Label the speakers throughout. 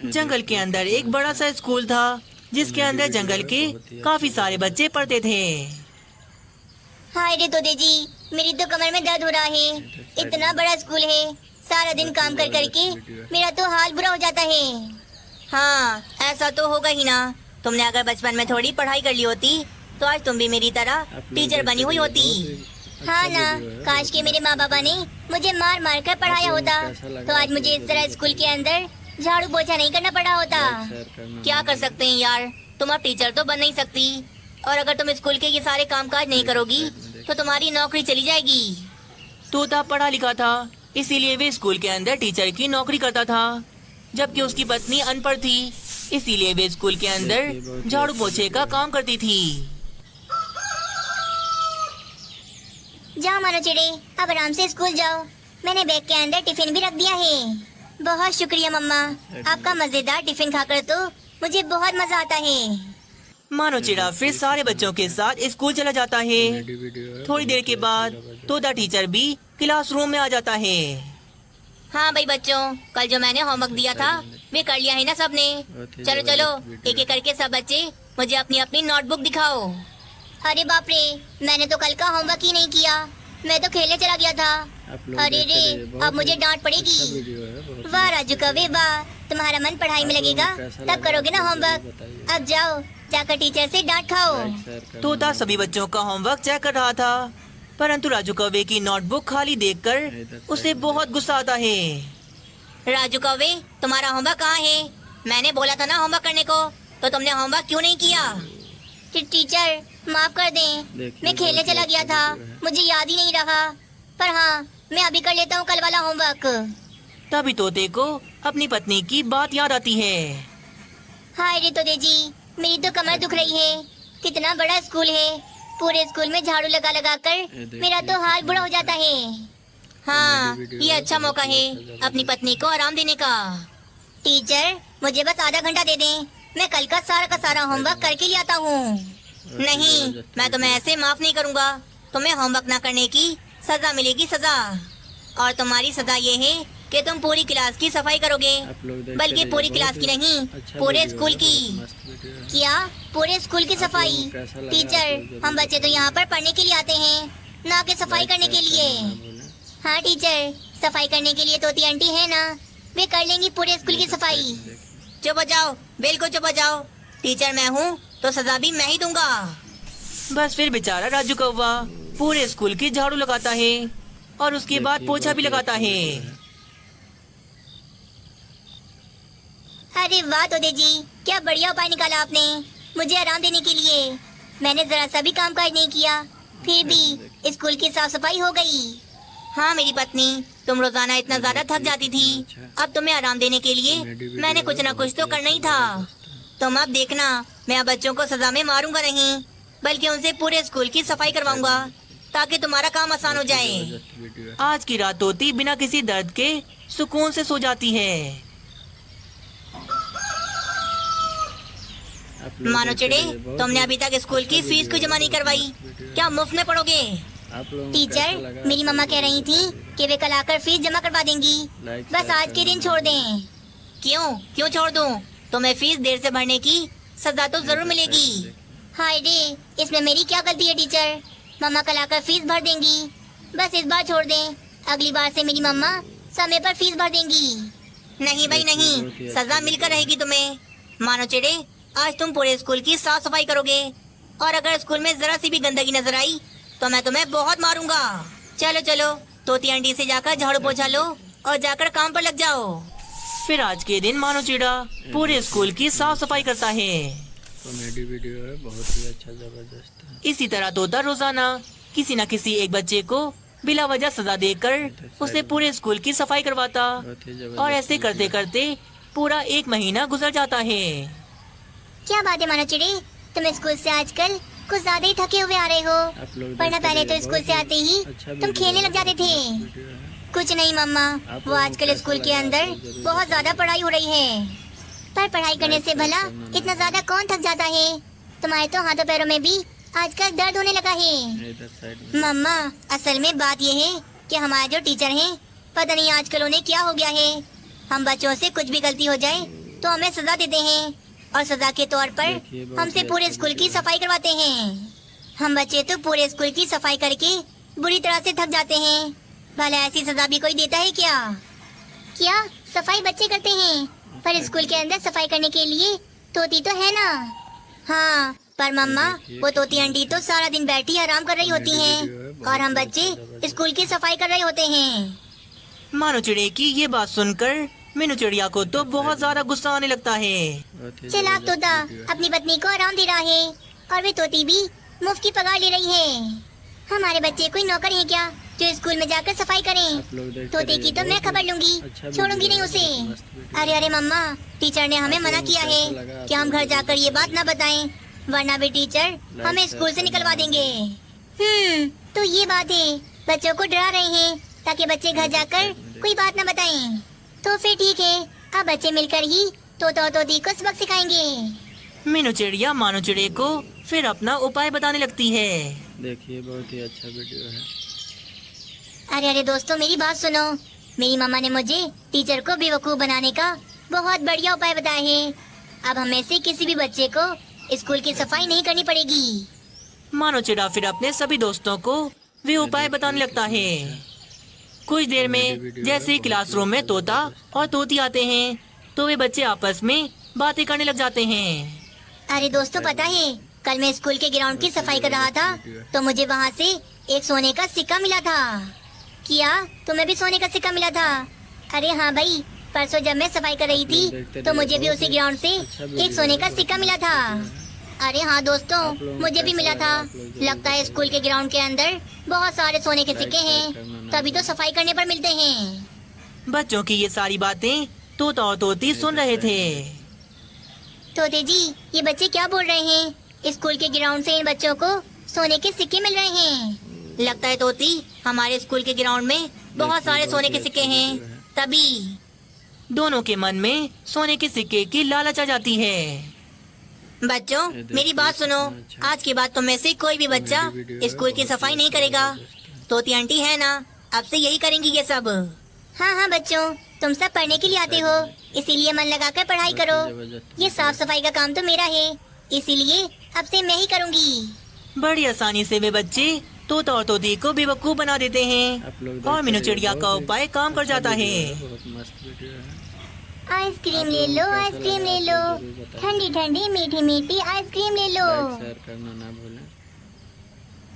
Speaker 1: जंगल के अंदर एक बड़ा सा स्कूल था जिसके अंदर जंगल के काफी सारे बच्चे पढ़ते थे।
Speaker 2: हाय रे तोते जी, मेरी तो कमर में दर्द हो रहा है। इतना बड़ा स्कूल है, सारा दिन काम कर करके मेरा तो हाल बुरा हो जाता है। हाँ, ऐसा तो होगा ही ना। तुमने अगर बचपन में थोड़ी पढ़ाई कर ली होती तो आज तुम भी मेरी तरह टीचर बनी हुई होती। हाँ ना, काश के मेरे माँ बाबा ने मुझे मार मार कर पढ़ाया होता तो आज मुझे इस तरह स्कूल के अंदर झाड़ू पोछा नहीं करना पड़ा होता। क्या कर सकते हैं यार, तुम अब टीचर तो बन नहीं सकती, और अगर तुम स्कूल के ये सारे कामकाज नहीं करोगी तो तुम्हारी नौकरी चली जाएगी।
Speaker 1: तोता पढ़ा लिखा था, इसीलिए वे स्कूल के अंदर टीचर की नौकरी करता था, जबकि उसकी पत्नी अनपढ़ थी, इसीलिए वे स्कूल के अंदर झाड़ू पोछे का काम करती थी।
Speaker 2: जाओ मानो चिड़े, अब आराम से स्कूल जाओ। मैंने बैग के अंदर टिफिन भी रख दिया है। बहुत शुक्रिया मम्मा, आपका मजेदार टिफिन खाकर तो मुझे बहुत मजा आता है।
Speaker 1: मानो चिड़ा फिर सारे बच्चों के साथ स्कूल चला जाता है। थोड़ी देर के बाद तोता टीचर भी क्लासरूम में आ जाता है।
Speaker 2: हाँ भाई बच्चों, कल जो मैंने होमवर्क दिया था वे कर लिया है ना सबने? चलो चलो, एक एक करके सब बच्चे मुझे अपनी अपनी नोटबुक दिखाओ। अरे बाप रे, मैंने तो कल का होमवर्क ही नहीं किया, मैं तो खेलने चला गया था। अरे रे, अब मुझे डांट पड़ेगी। वाह राजू कवे वाह, तुम्हारा मन पढ़ाई में लगेगा तब करोगे ना होमवर्क। अब जाओ, जाकर टीचर से डांट खाओ।
Speaker 1: तोता सभी बच्चों का होमवर्क चेक कर रहा था, परंतु राजू कौवे की नोटबुक खाली देखकर उसे बहुत गुस्सा आता है।
Speaker 2: राजू कौवे, तुम्हारा होमवर्क कहाँ है? मैंने बोला था ना होमवर्क करने को, तो तुमने होमवर्क क्यों नहीं किया? टीचर माफ कर दें, मैं खेलने चला गया था, मुझे याद ही नहीं रहा। पर हाँ, मैं अभी कर लेता हूँ कल वाला होमवर्क।
Speaker 1: तभी तोते को अपनी पत्नी की बात याद आती है।
Speaker 2: हाय रे तोते जी, मेरी तो कमर दुख रही है। कितना बड़ा स्कूल है, पूरे स्कूल में झाड़ू लगा लगा कर मेरा तो हाल बुरा हो जाता है। हाँ, ये अच्छा मौका है अपनी पत्नी को आराम देने का। टीचर, मुझे बस आधा घंटा दे दें, मैं कल का सारा होमवर्क करके ले आता हूँ। नहीं, मैं तुम्हें ऐसे माफ नहीं करूँगा। तुम्हें होमवर्क ना करने की सजा मिलेगी, सजा। और तुम्हारी सजा ये है कि तुम पूरी क्लास की सफाई करोगे, बल्कि पूरी क्लास की नहीं, पूरे स्कूल की। क्या पूरे स्कूल की सफाई? टीचर, हम बच्चे तो यहाँ पर पढ़ने के लिए आते हैं, ना कि सफाई करने के लिए। हाँ टीचर, सफाई करने के लिए तोती आंटी है ना, वे कर लेंगी पूरे स्कूल की सफाई। चुप हो जाओ, बिल्कुल चुप हो जाओ। टीचर मैं हूँ तो सजा भी मैं ही दूंगा।
Speaker 1: बस फिर बेचारा राजू कौवा पूरे स्कूल की झाड़ू लगाता है और उसके बाद पोछा भी लगाता है।
Speaker 2: अरे वाह तोते जी, क्या बढ़िया उपाय निकाला आपने मुझे आराम देने के लिए। मैंने जरा सा भी काम काज नहीं किया, फिर भी स्कूल की साफ सफाई हो गई। हाँ मेरी पत्नी, तुम रोजाना इतना ज्यादा थक जाती थी, अब तुम्हें आराम देने के लिए मैंने कुछ ना कुछ तो करना ही था। तुम अब देखना, मैं अब बच्चों को सजा में मारूंगा नहीं, बल्कि उनसे पूरे स्कूल की सफाई करवाऊंगा ताकि तुम्हारा काम आसान हो जाए।
Speaker 1: आज की रात तोती बिना किसी दर्द के सुकून से सो जाती है।
Speaker 2: मानो चिड़े, तुमने अभी तक स्कूल की फीस क्यों जमा नहीं करवाई? क्या मुफ्त में पढ़ोगे? टीचर, मेरी मम्मा कह रही थी कि वे कल आकर फीस जमा करवा देंगी, बस आज के दिन छोड़ दें। क्यों छोड़ दूं? तुम्हें फीस देर से भरने की सजा तो जरूर मिलेगी। हाय रे, इसमें मेरी क्या गलती है टीचर? मम्मा कल आकर फीस भर देंगी, बस इस बार छोड़ दें, अगली बार से मेरी मम्मा समय पर फीस भर देंगी। नहीं भाई नहीं, सजा मिलकर रहेगी तुम्हें। मानो चिड़े, आज तुम पूरे स्कूल की साफ सफाई करोगे, और अगर स्कूल में जरा सी भी गंदगी नजर आई तो मैं तुम्हें बहुत मारूंगा। चलो चलो, तोती आंटी से जाकर झाड़ू पोछा लो और जाकर काम पर लग जाओ।
Speaker 1: फिर आज के दिन मानो चिड़ा पूरे स्कूल की साफ सफाई करता है।
Speaker 3: कॉमेडी वीडियो है, बहुत ही अच्छा जबरदस्त है।
Speaker 1: इसी तरह तोता रोजाना किसी न किसी एक बच्चे को बिला वजह सजा देकर उसे पूरे स्कूल की सफाई करवाता, और ऐसे करते करते पूरा 1 महीना गुजर जाता है।
Speaker 2: क्या बात है मानो चिड़े, तुम स्कूल से आजकल कुछ ज्यादा ही थके हुए आ रहे हो, वरना पहले तो स्कूल से आते ही तुम खेलने लग जाते थे। कुछ नहीं मम्मा, वो आजकल स्कूल के अंदर बहुत ज्यादा पढ़ाई हो रही है, पर पढ़ाई करने से भला इतना ज्यादा कौन थक जाता है? तुम्हारे तो हाथों पैरों में भी आजकल दर्द होने लगा है। मम्मा, असल में बात ये है कि हमारे जो टीचर हैं, पता नहीं आजकल उन्हें क्या हो गया है। हम बच्चों से कुछ भी गलती हो जाए तो हमें सजा देते हैं और सजा के तौर पर
Speaker 3: देखिए, बहुत
Speaker 2: हमसे
Speaker 3: ही
Speaker 2: पूरे
Speaker 3: अच्छा
Speaker 2: स्कूल की
Speaker 3: वीडियो है।
Speaker 2: सफाई करवाते हैं। हम बच्चे तो पूरे स्कूल की सफाई करके बुरी तरह से थक जाते हैं। भला ऐसी सजा भी कोई देता है क्या? क्या सफाई बच्चे करते हैं, पर स्कूल के अंदर सफाई करने के लिए तोती तो है ना। हाँ, पर मम्मा वो तोती आंटी तो सारा दिन बैठी आराम कर रही होती हैं और हम बच्चे स्कूल की सफाई कर रहे होते हैं।
Speaker 1: मानो चिड़े की ये बात सुनकर मीनू चिड़िया को तो बहुत ज्यादा गुस्सा आने लगता है।
Speaker 3: बहुत ही
Speaker 2: चलाक
Speaker 3: जबरदस्त
Speaker 2: तोता
Speaker 3: वीडियो है।
Speaker 2: अपनी पत्नी को आराम दे रहा है और वे तोती भी मुफ्त की पगार ले रही है। हमारे बच्चे कोई नौकर है क्या जो स्कूल में जाकर सफाई करें?
Speaker 3: आप लोग देखते
Speaker 2: तोते की तो
Speaker 3: रहिए,
Speaker 2: मैं
Speaker 3: बहुत
Speaker 2: खबर लूंगी,
Speaker 3: अच्छा
Speaker 2: छोड़ूंगी
Speaker 3: वीडियो
Speaker 2: नहीं
Speaker 3: है,
Speaker 2: उसे।
Speaker 3: बहुत मस्त वीडियो है।
Speaker 2: अरे मम्मा, टीचर ने हमें
Speaker 3: आप
Speaker 2: मना
Speaker 3: लोगों
Speaker 2: किया
Speaker 3: को
Speaker 2: है
Speaker 3: कैसा लगा?
Speaker 2: कि हम
Speaker 3: आप
Speaker 2: घर
Speaker 3: लोग
Speaker 2: जाकर ये
Speaker 3: जरूर
Speaker 2: बात न बताएं, वरना भी टीचर हमें स्कूल से निकलवा देंगे। तो ये बात है, बच्चों को डरा रहे हैं ताकि बच्चे घर जाकर कोई बात न बताएं। तो फिर ठीक है, अब बच्चे मिलकर ही तोता और तोती को सबक सिखाएंगे।
Speaker 1: मीनू चिड़िया मानो चिड़े को फिर अपना उपाय बताने लगती है।
Speaker 3: देखिए, बहुत ही अच्छा वीडियो है।
Speaker 2: अरे अरे दोस्तों, मेरी बात सुनो। मेरी मम्मा ने मुझे टीचर को बेवकूफ बनाने का बहुत बढ़िया उपाय बताया है। अब हमें से किसी भी बच्चे को स्कूल की सफाई नहीं करनी पड़ेगी।
Speaker 1: मानो चिड़ा फिर अपने सभी दोस्तों को वे उपाय बताने लगता है। कुछ देर में जैसे ही क्लासरूम में तोता और तोती आते हैं तो वे बच्चे आपस में बातें करने लग जाते हैं।
Speaker 2: अरे दोस्तों, पता है कल मैं स्कूल के ग्राउंड की सफाई कर रहा था तो मुझे वहाँ से एक सोने का सिक्का मिला था। क्या तुम्हें भी सोने का सिक्का मिला था? अरे हाँ भाई, परसों जब मैं सफाई कर रही थी तो मुझे भी उसी ग्राउंड से एक सोने का सिक्का मिला था। अरे हाँ दोस्तों, मुझे भी मिला था। लगता है स्कूल के ग्राउंड के अंदर बहुत सारे सोने के सिक्के हैं, तभी तो सफाई करने पर मिलते हैं।
Speaker 1: बच्चों की ये सारी बातें तोता और तोती सुन रहे थे।
Speaker 2: तोते जी, ये बच्चे क्या बोल रहे हैं? स्कूल के ग्राउंड से इन बच्चों को सोने के सिक्के मिल रहे हैं। लगता है तोती, हमारे स्कूल के ग्राउंड में बहुत सारे सोने के सिक्के हैं, तभी।
Speaker 1: दोनों के मन में सोने के सिक्के की लालच आ जाती है।
Speaker 2: बच्चों, मेरी बात सुनो। आज के बाद तुम में से कोई भी बच्चा स्कूल की सफाई नहीं करेगा। तोती आंटी है ना, अब से यही करेंगी ये सब। हाँ हाँ बच्चों, तुम सब पढ़ने के लिए आते हो, इसीलिए मन लगाकर पढ़ाई करो। ये साफ सफाई का काम तो मेरा है, इसीलिए अब से मैं ही करूँगी।
Speaker 1: बड़ी आसानी से वे बच्चे तोता और तोती को बेवकूफ बना देते हैं
Speaker 3: आप लोग
Speaker 1: और मीनू
Speaker 3: देखते
Speaker 1: चिड़िया
Speaker 3: रहिए,
Speaker 1: का
Speaker 3: बहुत ही
Speaker 1: उपाय काम कर
Speaker 3: अच्छा
Speaker 1: जाता
Speaker 3: वीडियो
Speaker 1: है।
Speaker 3: बहुत मस्त वीडियो है।
Speaker 2: आइसक्रीम ले लो, आइसक्रीम ले लो, ठंडी ठंडी मीठी मीठी आइसक्रीम ले लो।
Speaker 3: लाइक शेयर करना ना भूलें।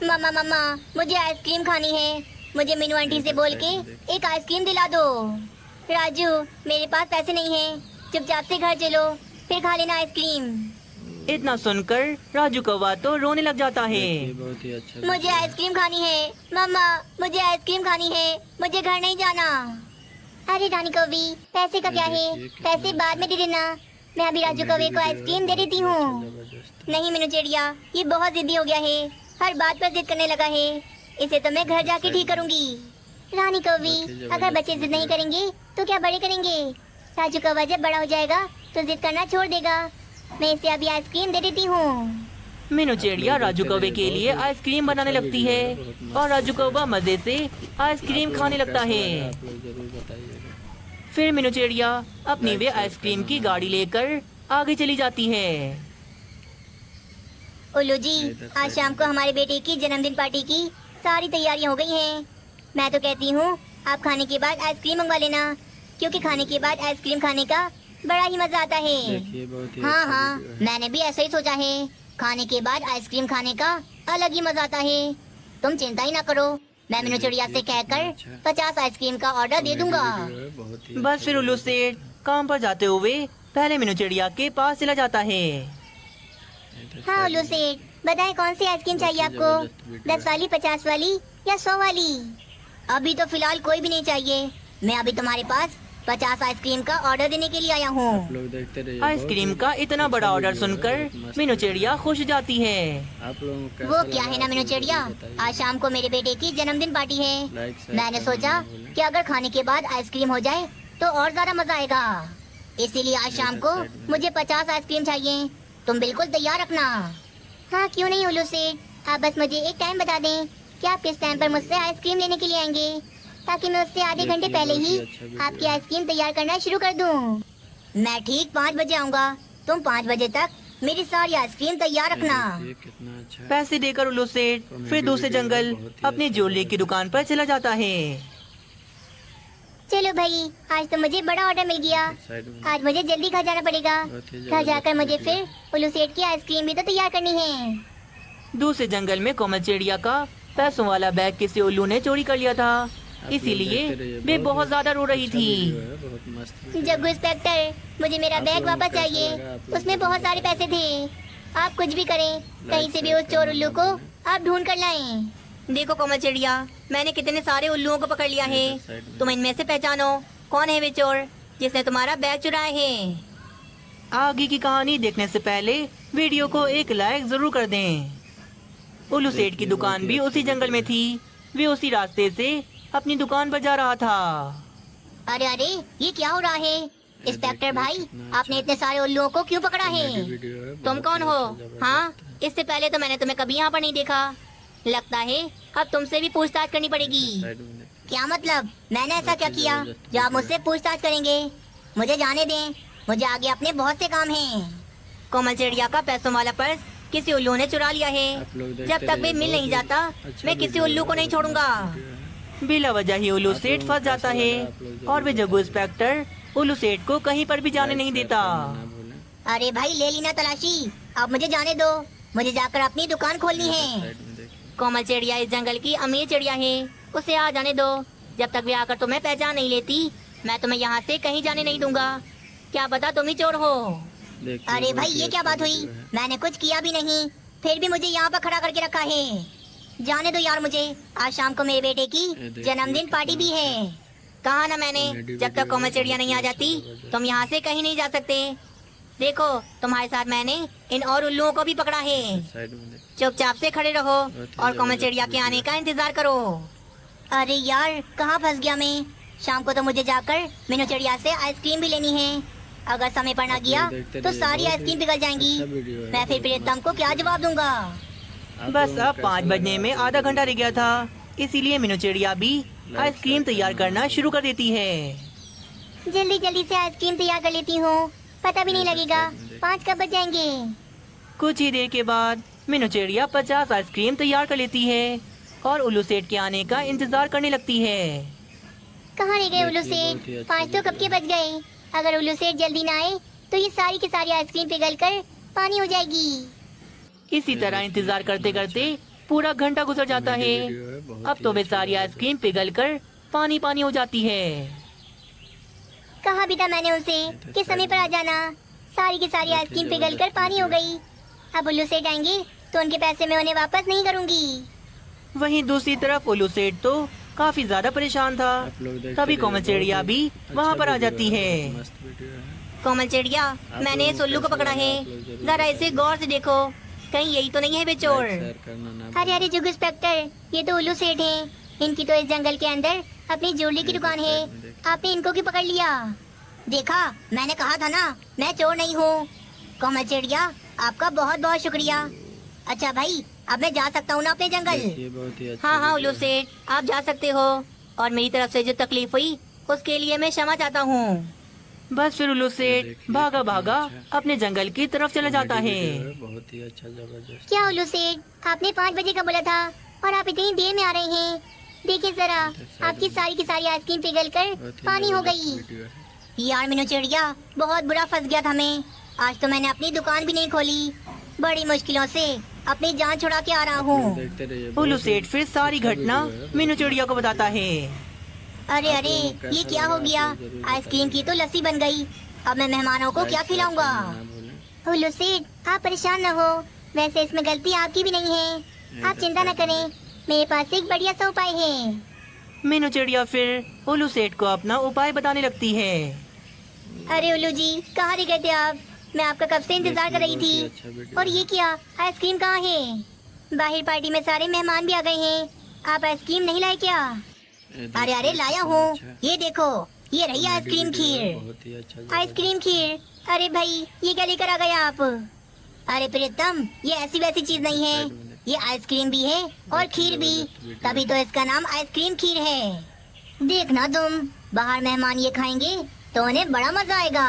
Speaker 2: मम्मा मम्मा, मुझे आइसक्रीम खानी है। मुझे मीनू आंटी से बोल के एक आइसक्रीम दिला दो। राजू, मेरे पास पैसे नहीं हैं, चुपचाप से घर चलो, फिर खा लेना आइसक्रीम।
Speaker 1: इतना सुनकर राजू कौवा तो रोने लग जाता है।
Speaker 3: देखिए, बहुत ही अच्छा
Speaker 2: मुझे
Speaker 3: वीडियो है।
Speaker 2: आइसक्रीम खानी है। मम्मा, मुझे आइसक्रीम खानी है, मुझे घर नहीं जाना। अरे रानी कौवी, पैसे का क्या है? पैसे बाद में दे देना, मैं अभी राजू कौवे को आइसक्रीम दे देती हूँ।
Speaker 3: जबरदस्त।
Speaker 2: नहीं मीनू चिड़िया, ये बहुत जिद्दी हो गया है, हर बात पर जिद करने लगा है। इसे तो मैं घर जाके ठीक करूँगी। रानी कौवी, अगर बच्चे जिद नहीं करेंगे तो क्या बड़े करेंगे? राजू कौवा जब बड़ा हो जाएगा तो जिद करना छोड़ देगा। मैं इसे अभी आइसक्रीम दे देती हूँ।
Speaker 1: मीनू चिड़िया राजू कौवे के लिए आइसक्रीम बनाने लगती है और राजू कौवा मजे से आइसक्रीम खाने लगता है।
Speaker 3: आप लोग जरूर बताइएगा।
Speaker 1: फिर मीनू चिड़िया अपनी वे आइसक्रीम की गाड़ी लेकर आगे चली जाती है।
Speaker 2: उल्लू जी, आज शाम को हमारे बेटे की जन्मदिन पार्टी की सारी तैयारियां हो गई हैं। मैं तो कहती हूँ आप खाने के बाद आइसक्रीम मंगवा लेना, क्योंकि खाने के बाद आइसक्रीम खाने का बड़ा ही मजा आता है।
Speaker 3: देखिए, बहुत ही
Speaker 2: हाँ
Speaker 3: अच्छा
Speaker 2: हाँ,
Speaker 3: वीडियो है।
Speaker 2: मैंने भी ऐसा ही सोचा है। खाने के बाद आइसक्रीम खाने का अलग ही मजा आता है। तुम चिंता ही ना करो, मैं मीनू चिड़िया से कहकर 50 आइसक्रीम का ऑर्डर दे दूंगा।
Speaker 3: वीडियो है, बहुत ही
Speaker 1: बस
Speaker 3: अच्छा
Speaker 1: फिर उल्लू
Speaker 3: वीडियो है।
Speaker 1: सेठ काम पर जाते हुए पहले मीनू चिड़िया के पास चला जाता है।
Speaker 2: हाँ उल्लू सेठ, बताएं कौन सी आइसक्रीम चाहिए आपको? 10 वाली, 50 वाली या 100 वाली? अभी तो फिलहाल कोई भी नहीं चाहिए। मैं अभी तुम्हारे पास 50 आइसक्रीम का ऑर्डर देने के लिए आया
Speaker 3: आप
Speaker 2: हूँ।
Speaker 3: लोग देखते रहिए।
Speaker 1: आइसक्रीम
Speaker 3: बहुत
Speaker 1: का
Speaker 3: ही
Speaker 1: इतना
Speaker 3: अच्छा
Speaker 1: बड़ा ऑर्डर
Speaker 3: वीडियो है,
Speaker 1: सुनकर
Speaker 3: बहुत मस्त
Speaker 1: मीनू
Speaker 3: वीडियो
Speaker 1: चिड़िया
Speaker 3: है।
Speaker 1: खुश जाती है।
Speaker 3: आप लोगों को
Speaker 2: वो
Speaker 3: कैसा
Speaker 2: क्या
Speaker 3: लगा
Speaker 2: है ना
Speaker 3: आप
Speaker 2: मीनू
Speaker 3: लोग
Speaker 2: चिड़िया,
Speaker 3: जरूर बताइए।
Speaker 2: आज शाम को मेरे बेटे की जन्मदिन पार्टी है।
Speaker 3: लाइक शेयर
Speaker 2: मैंने
Speaker 3: करना
Speaker 2: सोचा
Speaker 3: ना भूलें।
Speaker 2: कि अगर खाने के बाद आइसक्रीम हो जाए तो और ज्यादा मजा आएगा। इसीलिए आज शाम को मुझे 50 आइसक्रीम चाहिए। तुम बिल्कुल तैयार रखना। हाँ क्यों नहीं उल्लू सेठ, आप बस मुझे एक टाइम बता दें कि आप किस टाइम पर मुझसे आइसक्रीम लेने के लिए आएंगे, ताकि मैं उससे आधे घंटे पहले ही आपकी आइसक्रीम तैयार करना शुरू कर दूं। मैं ठीक 5 बजे आऊँगा। तुम 5 बजे तक मेरी सारी आइसक्रीम तैयार रखना।
Speaker 3: ये कितना अच्छा है।
Speaker 1: पैसे देकर उल्लू सेठ फिर दूसरे जंगल अपनी ज्वेलरी की दुकान पर चला जाता है।
Speaker 2: चलो भाई, आज तो मुझे बड़ा ऑर्डर मिल गया।
Speaker 3: साइड में
Speaker 2: आज मुझे जल्दी घर जाना पड़ेगा।
Speaker 3: बहुत ही
Speaker 2: घर जाकर
Speaker 3: जबरदस्त
Speaker 2: मुझे
Speaker 3: वीडियो है।
Speaker 2: फिर उल्लू सेठ की आइसक्रीम भी तो तैयार करनी है।
Speaker 1: दूसरे जंगल में कोमल चिड़िया का पैसों वाला बैग किसी उल्लू ने चोरी कर लिया था,
Speaker 3: आप लोग
Speaker 1: इसीलिए
Speaker 3: देखते रहिए,
Speaker 1: वे बहुत
Speaker 3: ही
Speaker 1: ज्यादा रो रही
Speaker 3: अच्छा
Speaker 1: थी।
Speaker 3: वीडियो है, बहुत मस्त वीडियो है।
Speaker 2: जग्गू इंस्पेक्टर, मुझे मेरा
Speaker 3: आप
Speaker 2: बैग
Speaker 3: लोगों को
Speaker 2: वापस
Speaker 3: कैसा
Speaker 2: चाहिए।
Speaker 3: लगा? आप लोग
Speaker 2: उसमें बहुत सारे पैसे थे। आप कुछ भी करें, कहीं से भी उस चोर उल्लू को आप ढूंढ कर लाएं। देखो कोमल चिड़िया, मैंने कितने सारे उल्लुओं को पकड़ लिया है।
Speaker 3: साइड में
Speaker 2: तुम इनमें से पहचानो कौन है वे चोर जिसने तुम्हारा बैग चुराया है।
Speaker 1: आगे की कहानी देखने से पहले वीडियो को एक लाइक जरूर कर दें। उल्लू सेठ की दुकान भी उसी जंगल में थी। वे उसी रास्ते से अपनी दुकान पर जा रहा था।
Speaker 2: अरे अरे, ये क्या हो रहा है? इंस्पेक्टर भाई, आपने इतने सारे उल्लुओं को क्यों पकड़ा है?
Speaker 3: वीडियो है,
Speaker 2: तुम
Speaker 3: बहुत
Speaker 2: कौन
Speaker 3: ही
Speaker 2: हो?
Speaker 3: अच्छा, जबरदस्त
Speaker 2: हाँ,
Speaker 3: है।
Speaker 2: इससे पहले तो मैंने तुम्हें कभी यहाँ पर नहीं देखा। लगता है अब तुमसे भी पूछताछ करनी पड़ेगी।
Speaker 3: साइड में देख।
Speaker 2: क्या मतलब? मैंने ऐसा क्या किया जो आप मुझसे पूछताछ करेंगे? मुझे जाने दें, मुझे आगे अपने बहुत से काम हैं। कोमल चिड़िया का पैसों वाला पर्स किसी उल्लू ने चुरा लिया है।
Speaker 3: आप लोग देखते
Speaker 2: जब तक वे
Speaker 3: रहिए,
Speaker 2: मिल
Speaker 3: बहुत
Speaker 2: नहीं
Speaker 3: ही
Speaker 2: जाता,
Speaker 3: अच्छा
Speaker 2: मैं किसी
Speaker 3: वीडियो
Speaker 2: उल्लू
Speaker 3: है,
Speaker 2: को नहीं
Speaker 3: बहुत
Speaker 2: छोड़ूंगा।
Speaker 3: मस्त वीडियो है।
Speaker 1: बिला वजह ही उल्लू
Speaker 3: आप
Speaker 1: सेठ
Speaker 3: लोगों
Speaker 1: फंस
Speaker 3: को
Speaker 1: जाता
Speaker 3: कैसा
Speaker 1: है
Speaker 3: लगा? आप लोग
Speaker 1: और वे
Speaker 3: जरूर
Speaker 1: जग्गू इंस्पेक्टर उल्लू सेठ को कहीं पर भी जाने
Speaker 3: लाइक
Speaker 1: नहीं
Speaker 3: शेयर
Speaker 1: देता।
Speaker 3: करना ना भूलें।
Speaker 2: अरे भाई, ले ली ना तलाशी। अब मुझे जाने दो, मुझे जाकर अपनी दुकान खोलनी है।
Speaker 3: साइड में देखिए।
Speaker 2: कोमल चिड़िया इस जंगल की अमीर चिड़िया है, उसे आ जाने दो। जब तक वे आकर तुम्हें पहचान नहीं लेती, मैं तुम्हें यहाँ से कहीं जाने नहीं दूंगा। क्या पता तुम ही चोर हो।
Speaker 3: देखिए,
Speaker 2: अरे
Speaker 3: बहुत
Speaker 2: भाई,
Speaker 3: ही
Speaker 2: ये क्या
Speaker 3: अच्छा
Speaker 2: बात हुई?
Speaker 3: वीडियो है।
Speaker 2: मैंने कुछ किया भी नहीं, फिर भी मुझे यहाँ पर खड़ा करके रखा है। जाने दो यार मुझे। आज शाम को मेरे बेटे की
Speaker 3: ये देखिए,
Speaker 2: जन्मदिन पार्टी भी है। कहा ना मैंने,
Speaker 3: कॉमेडी
Speaker 2: जब तक
Speaker 3: वीडियो
Speaker 2: कोमल
Speaker 3: है,
Speaker 2: चिड़िया नहीं आ
Speaker 3: बहुत ही
Speaker 2: जाती,
Speaker 3: अच्छा, जबरदस्त।
Speaker 2: तुम यहाँ से कहीं नहीं जा सकते। देखो, तुम्हारे साथ मैंने इन और उल्लुओं को भी पकड़ा है।
Speaker 3: साइड में देखिए।
Speaker 2: चुपचाप से खड़े रहो
Speaker 3: बहुत ही
Speaker 2: और कोमल
Speaker 3: जबरदस्त
Speaker 2: चिड़िया के आने
Speaker 3: वीडियो
Speaker 2: का इंतजार करो। अरे यार, कहाँ फंस गया मैं? शाम को तो मुझे जाकर मीनू चिड़िया से आइसक्रीम भी लेनी है। अगर समय पर ना
Speaker 3: आप लोग
Speaker 2: गया
Speaker 3: देखते
Speaker 2: तो
Speaker 3: रहिए,
Speaker 2: सारी
Speaker 3: बहुत ही
Speaker 2: आइसक्रीम पिघल जाएंगी।
Speaker 3: अच्छा वीडियो है,
Speaker 2: मैं फिर
Speaker 3: बहुत
Speaker 2: प्रीतम
Speaker 3: मस्त
Speaker 2: को क्या
Speaker 3: वीडियो
Speaker 2: जवाब दूंगा?
Speaker 3: है।
Speaker 1: बस
Speaker 3: आप लोगों
Speaker 1: अब
Speaker 3: को
Speaker 1: 5
Speaker 3: कैसा
Speaker 1: बजने
Speaker 3: लगा?
Speaker 1: में
Speaker 3: आप लोग
Speaker 1: आधा घंटा रह
Speaker 3: जरूर
Speaker 1: गया था, इसीलिए मीनू चिड़िया भी आइसक्रीम तैयार करना शुरू कर देती है।
Speaker 2: जल्दी जल्दी से आइसक्रीम तैयार कर लेती हूँ, पता भी नहीं लगेगा 5 कब बज जाएंगे।
Speaker 1: कुछ ही देर के बाद मीनू चिड़िया 50 आइसक्रीम तैयार कर लेती है और उल्लू सेठ के आने का इंतजार करने लगती है।
Speaker 2: कहाँ रह गए उल्लू
Speaker 3: देखिए,
Speaker 2: सेठ?
Speaker 3: बहुत ही अच्छा
Speaker 2: 5 तो कब के बज गए। अगर उल्लू सेठ जल्दी ना आए तो ये सारी की सारी आइसक्रीम पिघल कर पानी हो जाएगी।
Speaker 1: इसी तरह इंतजार करते करते पूरा घंटा गुजर जाता है।
Speaker 3: वीडियो है, बहुत
Speaker 1: अब
Speaker 3: ही
Speaker 1: तो वे
Speaker 3: अच्छा
Speaker 1: सारी
Speaker 3: जबरदस्त।
Speaker 1: आइसक्रीम पिघल कर पानी पानी हो जाती है।
Speaker 2: कहा भी था मैंने उसे कि समय पर आ जाना। सारी की सारी आइसक्रीम पिघल कर पानी हो गई। अब उल्लू सेठ आएंगे तो उनके पैसे मैं उन्हें वापस नहीं करूंगी।
Speaker 1: वहीं दूसरी तरफ उल्लू सेठ तो काफी ज्यादा परेशान था।
Speaker 3: आप लोग देखते
Speaker 1: तभी
Speaker 3: रहिए,
Speaker 1: कोमल
Speaker 3: बहुत
Speaker 1: चिड़िया
Speaker 3: ही
Speaker 1: भी
Speaker 3: अच्छा
Speaker 1: वहाँ पर आ
Speaker 3: वीडियो
Speaker 1: जाती है।
Speaker 3: बहुत मस्त वीडियो है।
Speaker 2: कोमल चिड़िया, मैंने इस उल्लू को पकड़ा है। जरा इसे गौर से देखो, कहीं यही तो नहीं है वे चोर।
Speaker 3: लाइक शेयर करना ना
Speaker 2: अरे अरे जुगू इंस्पेक्टर, ये तो उल्लू सेठ हैं। इनकी तो इस जंगल के अंदर अपनी ज्वेलरी की दुकान है। आपने इनको क्यों पकड़ लिया? देखा, मैंने कहा था ना, मैं चोर नहीं हूँ। कोमल चिड़िया, आपका बहुत बहुत शुक्रिया। अच्छा भाई, अब मैं जा सकता हूँ ना अपने जंगल?
Speaker 3: देखिए, बहुत ही अच्छा
Speaker 2: हाँ हाँ
Speaker 3: वीडियो
Speaker 2: उल्लू
Speaker 3: है।
Speaker 2: सेठ, आप जा सकते हो। और मेरी तरफ से जो तकलीफ हुई उसके लिए मैं क्षमा चाहता हूँ।
Speaker 1: बस फिर उल्लू सेठ
Speaker 3: देखिए,
Speaker 1: भागा
Speaker 3: कितना
Speaker 1: भागा
Speaker 3: अच्छा।
Speaker 1: अपने जंगल की तरफ चला जाता
Speaker 3: कॉमेडी
Speaker 1: है।
Speaker 3: वीडियो बहुत ही अच्छा, जबरदस्त।
Speaker 2: क्या उल्लू सेठ, आपने 5 बजे का बोला था और आप इतनी देर में आ रहे हैं। देखिए जरा, आपकी सारी की सारी आइसक्रीम पिघल कर
Speaker 3: बहुत ही
Speaker 2: पानी हो
Speaker 3: जबरदस्त
Speaker 2: गई।
Speaker 3: वीडियो है।
Speaker 2: यार मीनू चिड़िया, बहुत बुरा फंस गया था मैं। आज तो मैंने अपनी दुकान भी नहीं खोली। बड़ी मुश्किलों से अपनी जान छुड़ा के आ रहा हूँ।
Speaker 3: देखते रहिए,
Speaker 1: उल्लू
Speaker 3: बहुत ही
Speaker 1: सेठ फिर सारी
Speaker 3: अच्छा
Speaker 1: घटना
Speaker 3: वीडियो है,
Speaker 1: मीनू चिड़िया को बताता है।
Speaker 2: अरे
Speaker 3: आप
Speaker 2: अरे,
Speaker 3: लोगों को
Speaker 2: ये
Speaker 3: कैसा
Speaker 2: क्या हो
Speaker 3: लगा?
Speaker 2: गया?
Speaker 3: आप लोग जरूर
Speaker 2: आइसक्रीम की तो
Speaker 3: बताइए।
Speaker 2: लस्सी बन गई। अब मैं मेहमानों को
Speaker 3: लाइक
Speaker 2: क्या
Speaker 3: शेयर
Speaker 2: खिलाऊंगा?
Speaker 3: करना ना भूलें।
Speaker 2: उल्लू सेठ, आप परेशान न हो। वैसे इसमें गलती आपकी भी नहीं है। आप चिंता न करें, मेरे पास एक बढ़िया सा उपाय है।
Speaker 1: मीनू चिड़िया फिर उल्लू सेठ को अपना उपाय बताने लगती है।
Speaker 2: अरे उल्लू जी, कहाँ रह गए थे आप? मैं आपका कब से इंतजार कर रही
Speaker 3: बहुत ही
Speaker 2: थी।
Speaker 3: अच्छा वीडियो
Speaker 2: और
Speaker 3: है।
Speaker 2: ये क्या, आइसक्रीम कहाँ है? बाहर पार्टी में सारे मेहमान भी आ गए हैं। आप आइसक्रीम नहीं लाए क्या?
Speaker 3: ये
Speaker 2: अरे अरे,
Speaker 3: देखिए,
Speaker 2: लाया
Speaker 3: कितना
Speaker 2: हूँ।
Speaker 3: अच्छा है।
Speaker 2: ये देखो, ये रही
Speaker 3: कॉमेडी
Speaker 2: आइसक्रीम
Speaker 3: वीडियो है,
Speaker 2: खीर।
Speaker 3: बहुत ही अच्छा,
Speaker 2: आइसक्रीम खीर। अरे भाई, ये क्या लेकर आ गए आप? अरे प्रीतम, ये ऐसी वैसी चीज नहीं है। ये आइसक्रीम भी है और खीर भी, तभी तो इसका नाम आइसक्रीम खीर है। देखना तुम, बाहर मेहमान ये खाएंगे तो उन्हें बड़ा मजा आएगा।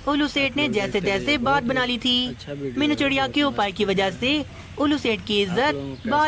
Speaker 1: उल्लू सेठ ने जैसे तैसे बात बना ली थी।
Speaker 3: अच्छा वीडियो
Speaker 1: मीनू
Speaker 3: है,
Speaker 1: चिड़िया
Speaker 3: बहुत
Speaker 1: के उपाय की वजह से उल्लू सेठ की
Speaker 3: आप लोगों
Speaker 1: इज्जत
Speaker 3: को
Speaker 1: बाहर